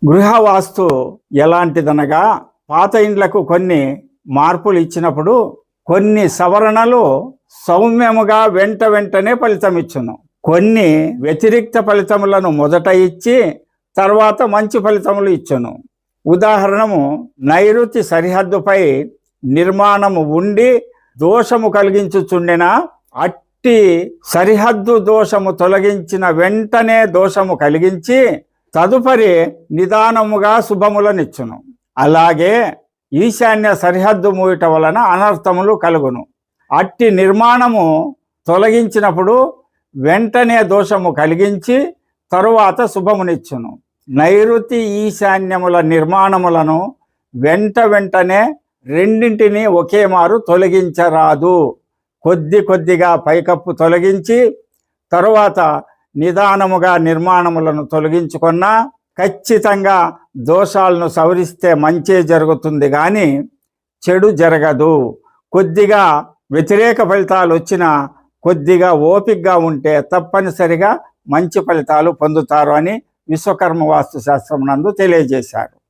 గృహవాస్తు ఎలాంటిదనగా, పాత ఇండ్లకు కొన్ని మార్పులు ఇచ్చినప్పుడు కొన్ని సవరణలు సౌమ్యముగా వెంటనే ఫలితం ఇచ్చును. కొన్ని వ్యతిరిక్త ఫలితములను మొదట ఇచ్చి తర్వాత మంచి ఫలితములు ఇచ్చును. ఉదాహరణము, నైరుతి సరిహద్దుపై నిర్మాణము ఉండి దోషము కలిగించుచుండెన అట్టి సరిహద్దు దోషము తొలగించిన వెంటనే దోషము కలిగించి తదుపరి నిదానముగా శుభములనిచ్చును. అలాగే ఈశాన్య సరిహద్దు మూయట వలన అనర్థములు కలుగును. అట్టి నిర్మాణము తొలగించినప్పుడు వెంటనే దోషము కలిగించి తరువాత శుభమునిచ్చును. నైరుతి ఈశాన్యముల నిర్మాణములను వెంటనే రెండింటినీ ఒకే మారు తొలగించరాదు. కొద్దిగా పైకప్పు తొలగించి తరువాత నిదానముగా నిర్మాణములను తొలగించుకున్నా ఖచ్చితంగా దోషాలను సవరిస్తే మంచే జరుగుతుంది, కానీ చెడు జరగదు. కొద్దిగా వ్యతిరేక ఫలితాలు వచ్చినా కొద్దిగా ఓపికగా ఉంటే తప్పనిసరిగా మంచి ఫలితాలు పొందుతారు అని విశ్వకర్మ వాస్తు శాస్త్రం నందు తెలియజేశారు.